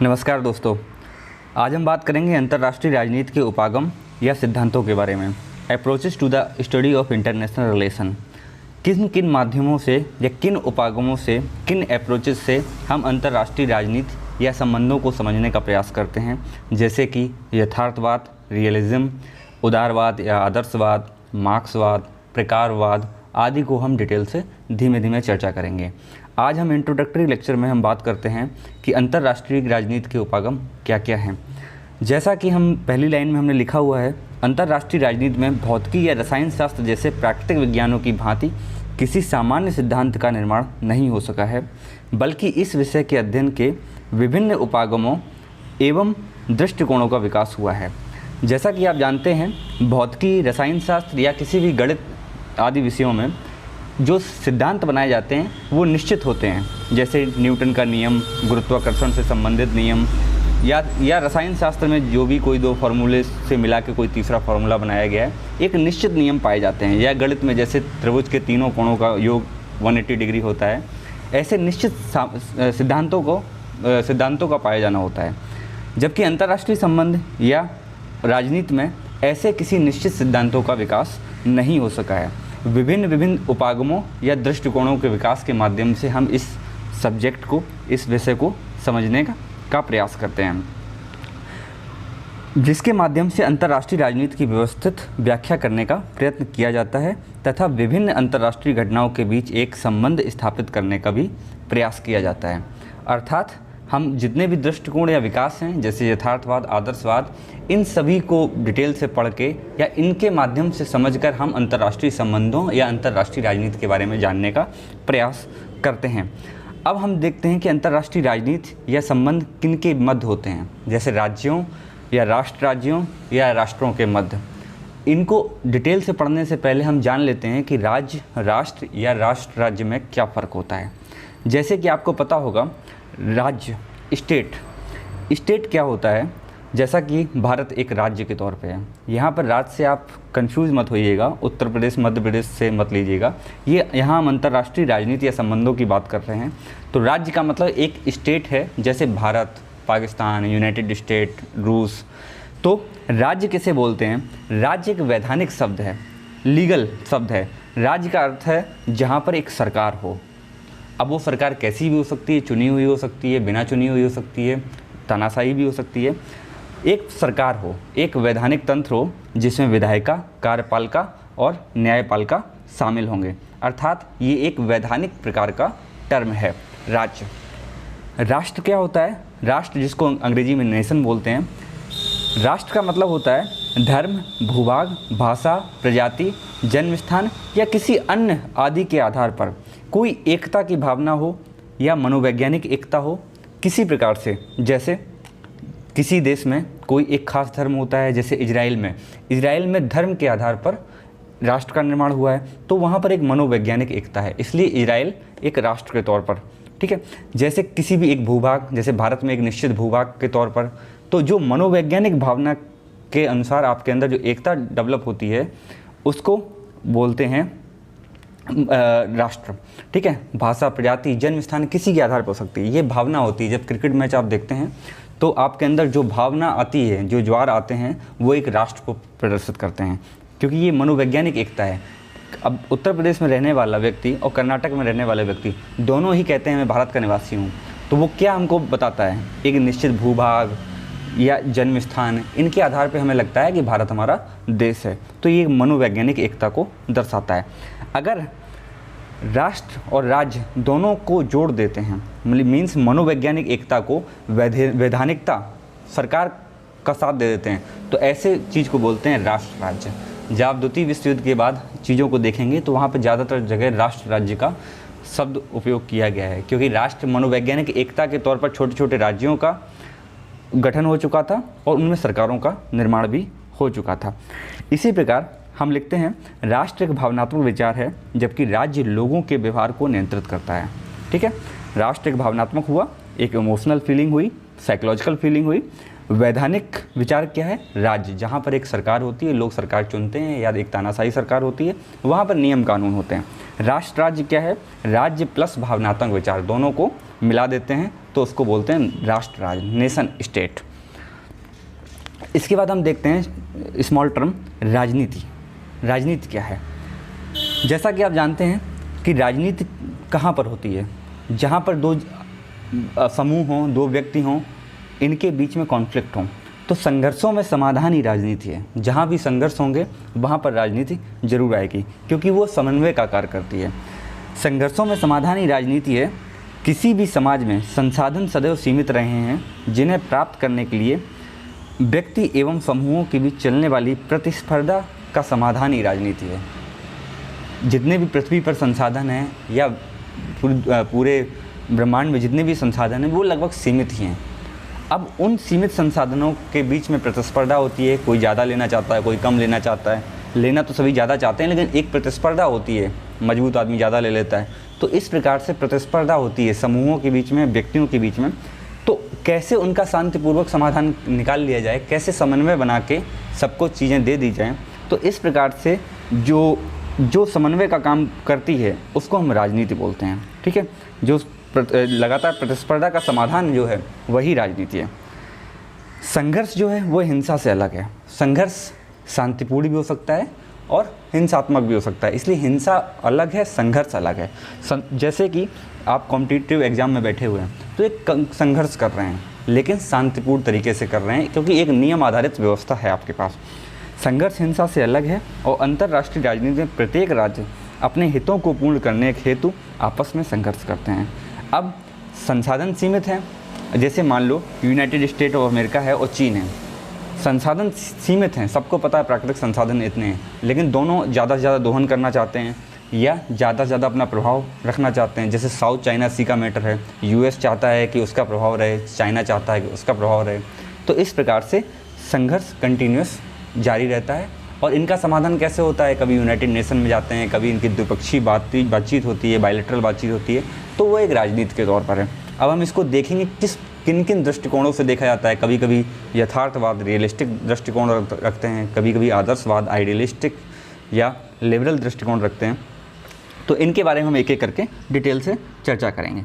नमस्कार दोस्तों, आज हम बात करेंगे अंतर्राष्ट्रीय राजनीति के उपागम या सिद्धांतों के बारे में। Approaches to the study of international relation. किन किन माध्यमों से या किन उपागमों से, किन अप्रोचेस से हम अंतर्राष्ट्रीय राजनीति या संबंधों को समझने का प्रयास करते हैं, जैसे कि यथार्थवाद, रियलिज्म, उदारवाद या आदर्शवाद, मार्क्सवाद, प्रकारवाद आदि को हम डिटेल से धीमे धीमे चर्चा करेंगे। आज हम इंट्रोडक्टरी लेक्चर में हम बात करते हैं कि अंतर्राष्ट्रीय राजनीति के उपागम क्या क्या हैं। जैसा कि हम पहली लाइन में हमने लिखा हुआ है, अंतर्राष्ट्रीय राजनीति में भौतिकी या रसायन शास्त्र जैसे प्राकृतिक विज्ञानों की भांति किसी सामान्य सिद्धांत का निर्माण नहीं हो सका है, बल्कि इस विषय के अध्ययन के विभिन्न उपागमों एवं दृष्टिकोणों का विकास हुआ है। जैसा कि आप जानते हैं, भौतिकी, रसायन शास्त्र या किसी भी गणित आदि विषयों में जो सिद्धांत बनाए जाते हैं वो निश्चित होते हैं, जैसे न्यूटन का नियम, गुरुत्वाकर्षण से संबंधित नियम, या रसायन शास्त्र में जो भी कोई दो फार्मूले से मिला के कोई तीसरा फार्मूला बनाया गया है, एक निश्चित नियम पाए जाते हैं। या गणित में जैसे त्रिभुज के तीनों कोणों का योग 180 डिग्री होता है, ऐसे निश्चित सिद्धांतों का पाया जाना होता है। जबकि अंतर्राष्ट्रीय संबंध या राजनीति में ऐसे किसी निश्चित सिद्धांतों का विकास नहीं हो सका है। विभिन्न उपागमों या दृष्टिकोणों के विकास के माध्यम से हम इस सब्जेक्ट को, इस विषय को समझने का प्रयास करते हैं, जिसके माध्यम से अंतर्राष्ट्रीय राजनीति की व्यवस्थित व्याख्या करने का प्रयत्न किया जाता है तथा विभिन्न अंतर्राष्ट्रीय घटनाओं के बीच एक संबंध स्थापित करने का भी प्रयास किया जाता है। अर्थात हम जितने भी दृष्टिकोण या विकास हैं, जैसे यथार्थवाद, आदर्शवाद, इन सभी को डिटेल से पढ़ के या इनके माध्यम से समझकर हम अंतर्राष्ट्रीय संबंधों या अंतर्राष्ट्रीय राजनीति के बारे में जानने का प्रयास करते हैं। अब हम देखते हैं कि अंतर्राष्ट्रीय राजनीति या संबंध किन के मध्य होते हैं, जैसे राज्यों या राष्ट्र राज्यों या राष्ट्रों के मध्य। इनको डिटेल से पढ़ने से पहले हम जान लेते हैं कि राज्य, राष्ट्र या राष्ट्र राज्य में क्या फ़र्क होता है। जैसे कि आपको पता होगा, राज्य, स्टेट क्या होता है। जैसा कि भारत एक राज्य के तौर पे है, यहाँ पर राज्य से आप कंफ्यूज मत होइएगा, उत्तर प्रदेश, मध्य प्रदेश से मत लीजिएगा। ये यहाँ हम अंतर्राष्ट्रीय राजनीति या संबंधों की बात कर रहे हैं। तो राज्य का मतलब एक स्टेट है, जैसे भारत, पाकिस्तान, यूनाइटेड स्टेट, रूस। तो राज्य किसे बोलते हैं? राज्य एक वैधानिक शब्द है, लीगल शब्द है। राज्य का अर्थ है जहाँ पर एक सरकार हो। अब वो सरकार कैसी भी हो सकती है, चुनी हुई हो सकती है, बिना चुनी हुई हो सकती है, तानाशाही भी हो सकती है। एक सरकार हो, एक वैधानिक तंत्र हो, जिसमें विधायिका, कार्यपालिका और न्यायपालिका शामिल होंगे। अर्थात ये एक वैधानिक प्रकार का टर्म है राज्य। राष्ट्र क्या होता है? राष्ट्र, जिसको अंग्रेजी में नेशन बोलते हैं, राष्ट्र का मतलब होता है धर्म, भूभाग, भाषा, प्रजाति, जन्मस्थान या किसी अन्य आदि के आधार पर कोई एकता की भावना हो या मनोवैज्ञानिक एकता हो किसी प्रकार से। जैसे किसी देश में कोई एक खास धर्म होता है, जैसे इजराइल में धर्म के आधार पर राष्ट्र का निर्माण हुआ है, तो वहाँ पर एक मनोवैज्ञानिक एकता है, इसलिए इजराइल एक राष्ट्र के तौर पर, ठीक है। जैसे किसी भी एक भूभाग, जैसे भारत में एक निश्चित भूभाग के तौर पर, तो जो मनोवैज्ञानिक भावना के अनुसार आपके अंदर जो एकता डेवलप होती है, उसको बोलते हैं राष्ट्र, ठीक है। भाषा, प्रजाति, जन्म स्थान किसी के आधार पर हो सकती है, ये भावना होती है। जब क्रिकेट मैच आप देखते हैं तो आपके अंदर जो भावना आती है, जो ज्वार आते हैं, वो एक राष्ट्र को प्रदर्शित करते हैं, क्योंकि ये मनोवैज्ञानिक एकता है। अब उत्तर प्रदेश में रहने वाला व्यक्ति और कर्नाटक में रहने वाले व्यक्ति दोनों ही कहते हैं मैं भारत का निवासी हूँ, तो वो क्या हमको बताता है? एक निश्चित भूभाग या जन्म स्थान, इनके आधार पे हमें लगता है कि भारत हमारा देश है। तो ये मनोवैज्ञानिक एकता को दर्शाता है। अगर राष्ट्र और राज्य दोनों को जोड़ देते हैं, मीन्स मनोवैज्ञानिक एकता को वैधानिकता, सरकार का साथ दे देते हैं, तो ऐसे चीज़ को बोलते हैं राष्ट्र राज्य। जब आप द्वितीय विश्व युद्ध के बाद चीज़ों को देखेंगे तो वहाँ पर ज़्यादातर जगह राष्ट्र राज्य का शब्द उपयोग किया गया है, क्योंकि राष्ट्र मनोवैज्ञानिक एकता के तौर पर छोटे छोटे राज्यों का गठन हो चुका था और उनमें सरकारों का निर्माण भी हो चुका था। इसी प्रकार हम लिखते हैं राष्ट्र एक भावनात्मक विचार है, जबकि राज्य लोगों के व्यवहार को नियंत्रित करता है, ठीक है। राष्ट्र एक भावनात्मक हुआ, एक इमोशनल फीलिंग हुई, साइकोलॉजिकल फीलिंग हुई। वैधानिक विचार क्या है? राज्य, जहाँ पर एक सरकार होती है, लोग सरकार चुनते हैं, या एक तानाशाही सरकार होती है, वहाँ पर नियम कानून होते हैं। राष्ट्र राज्य क्या है? राज्य प्लस भावनात्मक विचार, दोनों को मिला देते हैं तो उसको बोलते हैं राष्ट्र राज्य, नेशन स्टेट। इसके बाद हम देखते हैं स्मॉल टर्म राजनीति। राजनीति क्या है? जैसा कि आप जानते हैं कि राजनीति कहाँ पर होती है? जहाँ पर दो समूह हों, दो व्यक्ति हों, इनके बीच में कॉन्फ्लिक्ट हों, तो संघर्षों में समाधान ही राजनीति है। जहाँ भी संघर्ष होंगे वहाँ पर राजनीति जरूर आएगी, क्योंकि वो समन्वय का कार्य करती है। संघर्षों में समाधान ही राजनीति है। किसी भी समाज में संसाधन सदैव सीमित रहे हैं, जिन्हें प्राप्त करने के लिए व्यक्ति एवं समूहों के बीच चलने वाली प्रतिस्पर्धा का समाधान ही राजनीति है। जितने भी पृथ्वी पर संसाधन हैं या पूरे ब्रह्मांड में जितने भी संसाधन हैं वो लगभग सीमित ही हैं। अब उन सीमित संसाधनों के बीच में प्रतिस्पर्धा होती है। कोई ज़्यादा लेना चाहता है, कोई कम लेना चाहता है। लेना तो सभी ज़्यादा चाहते हैं, लेकिन एक प्रतिस्पर्धा होती है, मजबूत आदमी ज़्यादा ले लेता है। तो इस प्रकार से प्रतिस्पर्धा होती है समूहों के बीच में, व्यक्तियों के बीच में। तो कैसे उनका शांतिपूर्वक समाधान निकाल लिया जाए, कैसे समन्वय बना के सबको चीज़ें दे दी जाएँ, तो इस प्रकार से जो समन्वय का काम करती है उसको हम राजनीति बोलते हैं। ठीक है, जो लगातार प्रतिस्पर्धा का समाधान जो है वही राजनीति है। संघर्ष जो है वो हिंसा से अलग है। संघर्ष शांतिपूर्ण भी हो सकता है और हिंसात्मक भी हो सकता है, इसलिए हिंसा अलग है, संघर्ष अलग है। जैसे कि आप कॉम्पिटिटिव एग्ज़ाम में बैठे हुए हैं तो एक संघर्ष कर रहे हैं, लेकिन शांतिपूर्ण तरीके से कर रहे हैं, क्योंकि एक नियम आधारित व्यवस्था है आपके पास। संघर्ष हिंसा से अलग है। और अंतर्राष्ट्रीय राजनीति में प्रत्येक राज्य अपने हितों को पूर्ण करने के हेतु आपस में संघर्ष करते हैं। अब संसाधन सीमित हैं, जैसे मान लो यूनाइटेड स्टेट ऑफ अमेरिका है और चीन है। संसाधन सीमित हैं, सबको पता है प्राकृतिक संसाधन इतने हैं, लेकिन दोनों ज़्यादा से ज़्यादा दोहन करना चाहते हैं या ज़्यादा से ज़्यादा अपना प्रभाव रखना चाहते हैं। जैसे साउथ चाइना सी का मैटर है, यूएस चाहता है कि उसका प्रभाव रहे, चाइना चाहता है कि उसका प्रभाव रहे। तो इस प्रकार से संघर्ष कंटिन्यूस जारी रहता है। और इनका समाधान कैसे होता है? कभी यूनाइटेड नेशन में जाते हैं, कभी इनकी द्विपक्षीय बातचीत होती है, बायलैटरल बातचीत होती है, तो वो एक राजनीति के तौर पर है। अब हम इसको देखेंगे किन किन दृष्टिकोणों से देखा जाता है। कभी कभी यथार्थवाद, रियलिस्टिक दृष्टिकोण रखते हैं, कभी कभी आदर्शवाद, आइडियलिस्टिक या लिबरल दृष्टिकोण रखते हैं। तो इनके बारे में हम एक एक करके डिटेल से चर्चा करेंगे।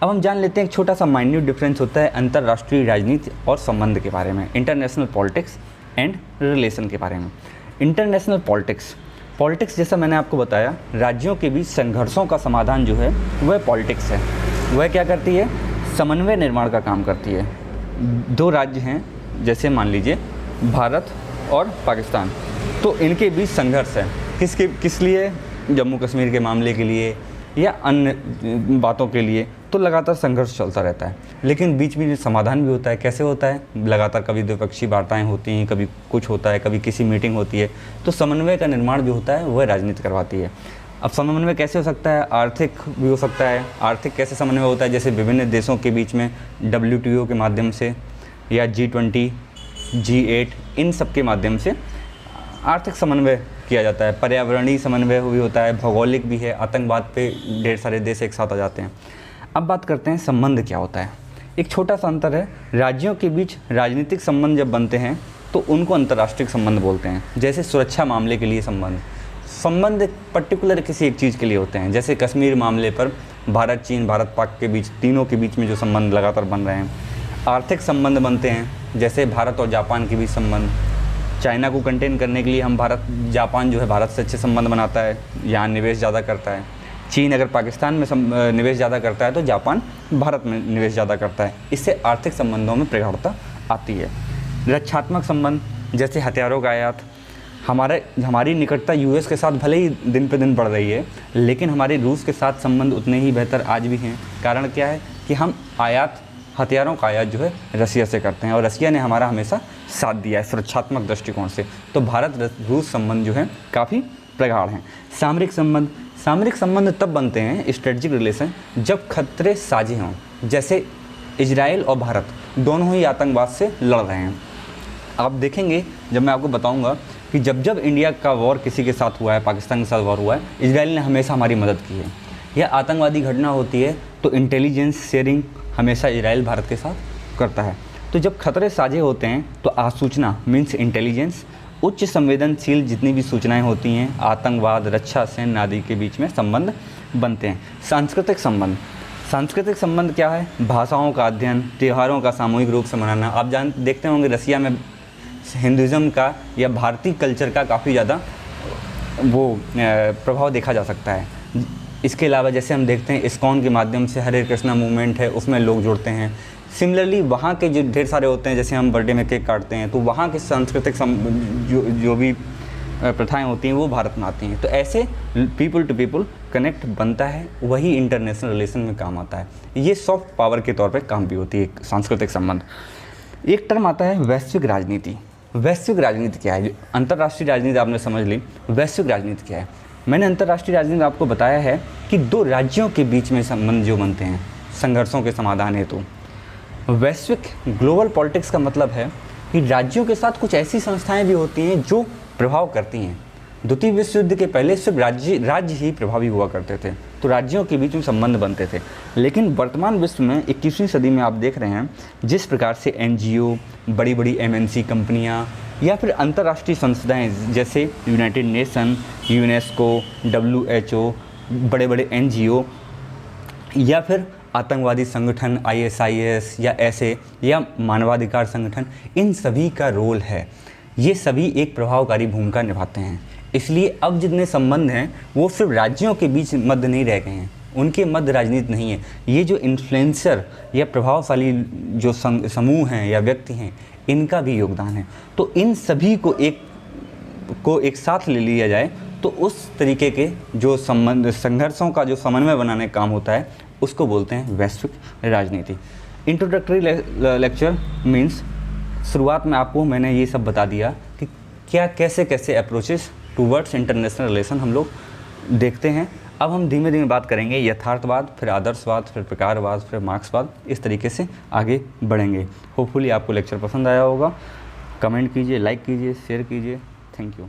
अब हम जान लेते हैं एक छोटा सा माइन्यूट डिफरेंस होता है अंतर्राष्ट्रीय राजनीति और संबंध के बारे में, इंटरनेशनल पॉलिटिक्स एंड रिलेशन के बारे में। इंटरनेशनल पॉलिटिक्स जैसा मैंने आपको बताया, राज्यों के बीच संघर्षों का समाधान जो है वह पॉलिटिक्स है। वह क्या करती है? समन्वय निर्माण का काम करती है। दो राज्य हैं, जैसे मान लीजिए भारत और पाकिस्तान, तो इनके बीच संघर्ष है। किस लिए? जम्मू कश्मीर के मामले के लिए या अन्य बातों के लिए। तो लगातार संघर्ष चलता रहता है, लेकिन बीच में समाधान भी होता है। कैसे होता है? लगातार कभी द्विपक्षीय वार्ताएं होती हैं, कभी कुछ होता है, कभी किसी मीटिंग होती है। तो समन्वय का निर्माण भी होता है, वह राजनीति करवाती है। अब समन्वय कैसे हो सकता है? आर्थिक भी हो सकता है। आर्थिक कैसे समन्वय होता है? जैसे विभिन्न देशों के बीच में WTO के माध्यम से या G20, G8 इन सब के माध्यम से आर्थिक समन्वय किया जाता है। पर्यावरणीय समन्वय भी होता है, भौगोलिक भी है। आतंकवाद पे ढेर सारे देश एक साथ आ जाते हैं। अब बात करते हैं संबंध क्या होता है। एक छोटा सा अंतर है, राज्यों के बीच राजनीतिक संबंध जब बनते हैं तो उनको अंतर्राष्ट्रीय संबंध बोलते हैं। जैसे सुरक्षा मामले के लिए संबंध पर्टिकुलर किसी एक चीज़ के लिए होते हैं। जैसे कश्मीर मामले पर भारत चीन, भारत पाक के बीच, तीनों के बीच में जो संबंध लगातार बन रहे हैं। आर्थिक संबंध बनते हैं, जैसे भारत और जापान के बीच संबंध। चाइना को कंटेन करने के लिए जापान जो है भारत से अच्छे संबंध बनाता है, यहाँ निवेश ज़्यादा करता है। चीन अगर पाकिस्तान में निवेश ज़्यादा करता है तो जापान भारत में निवेश ज़्यादा करता है। इससे आर्थिक संबंधों में प्रगाढ़ता आती है। रक्षात्मक संबंध, जैसे हथियारों का आयात। हमारी निकटता यूएस के साथ भले ही दिन पे दिन बढ़ रही है, लेकिन हमारे रूस के साथ संबंध उतने ही बेहतर आज भी हैं। कारण क्या है कि हम हथियारों का आयात जो है रसिया से करते हैं, और रसिया ने हमारा हमेशा साथ दिया है सुरक्षात्मक दृष्टिकोण से। तो भारत रूस संबंध जो है काफ़ी प्रगाढ़ हैं। सामरिक संबंध तब बनते हैं, स्ट्रेटजिक रिलेशन, जब खतरे साझे हों। जैसे इजराइल और भारत दोनों ही आतंकवाद से लड़ रहे हैं। आप देखेंगे, जब मैं आपको बताऊंगा कि जब इंडिया का वॉर किसी के साथ हुआ है, पाकिस्तान के साथ वॉर हुआ है, इजराइल ने हमेशा हमारी मदद की है। या आतंकवादी घटना होती है तो इंटेलिजेंस शेयरिंग हमेशा इजराइल भारत के साथ करता है। तो जब खतरे साझे होते हैं तो आसूचना मीन्स इंटेलिजेंस, उच्च संवेदनशील जितनी भी सूचनाएं होती हैं, आतंकवाद, रक्षा, सैन्य आदि के बीच में संबंध बनते हैं। सांस्कृतिक संबंध, सांस्कृतिक संबंध क्या है? भाषाओं का अध्ययन, त्योहारों का सामूहिक रूप से मनाना। आप देखते होंगे रसिया में हिंदुज़म का या भारतीय कल्चर का काफ़ी ज़्यादा प्रभाव देखा जा सकता है। इसके अलावा जैसे हम देखते हैं इस्कॉन के माध्यम से हरे कृष्णा मूवमेंट है, उसमें लोग जुड़ते हैं। सिमिलरली वहाँ के जो ढेर सारे होते हैं, जैसे हम बर्थडे में केक काटते हैं, तो वहाँ के सांस्कृतिक जो भी प्रथाएं होती हैं वो भारत में आती हैं। तो ऐसे पीपल टू पीपल कनेक्ट बनता है, वही इंटरनेशनल रिलेशन में काम आता है। ये सॉफ्ट पावर के तौर पे काम भी होती है सांस्कृतिक संबंध। एक टर्म आता है वैश्विक राजनीति। वैश्विक राजनीति क्या है? अंतर्राष्ट्रीय राजनीति आपने समझ ली, वैश्विक राजनीति क्या है? मैंने अंतर्राष्ट्रीय राजनीति में आपको बताया है कि दो राज्यों के बीच में संबंध जो बनते हैं संघर्षों के समाधान हेतु। वैश्विक ग्लोबल पॉलिटिक्स का मतलब है कि राज्यों के साथ कुछ ऐसी संस्थाएं भी होती हैं जो प्रभाव करती हैं। द्वितीय विश्व युद्ध के पहले सिर्फ राज्य ही प्रभावी हुआ करते थे, तो राज्यों के बीच में संबंध बनते थे। लेकिन वर्तमान विश्व में 21वीं सदी में आप देख रहे हैं जिस प्रकार से NGO, बड़ी बड़ी MNC कंपनियां या फिर अंतर्राष्ट्रीय संस्थाएं जैसे यूनाइटेड नेशन, UNESCO, WHO, बड़े बड़े NGO या फिर आतंकवादी संगठन ISIS या ऐसे या मानवाधिकार संगठन, इन सभी का रोल है। ये सभी एक प्रभावकारी भूमिका निभाते हैं। इसलिए अब जितने संबंध हैं वो सिर्फ राज्यों के बीच मध्य नहीं रह गए हैं, उनके मध्य राजनीति नहीं है। ये जो इन्फ्लुएंसर या प्रभावशाली जो समूह हैं या व्यक्ति हैं, इनका भी योगदान है। तो इन सभी को एक साथ ले लिया जाए तो उस तरीके के जो संघर्षों का जो समन्वय बनाने का काम होता है उसको बोलते हैं वैश्विक राजनीति। इंट्रोडक्टरी लेक्चर मीन्स शुरुआत में आपको मैंने ये सब बता दिया कि क्या कैसे अप्रोचेस टूवर्ड्स इंटरनेशनल रिलेशन हम लोग देखते हैं। अब हम धीमे धीमे बात करेंगे यथार्थवाद, फिर आदर्शवाद, फिर प्रकारवाद, फिर मार्क्सवाद, इस तरीके से आगे बढ़ेंगे। होपफुली आपको लेक्चर पसंद आया होगा। कमेंट कीजिए, लाइक कीजिए, शेयर कीजिए। Thank you.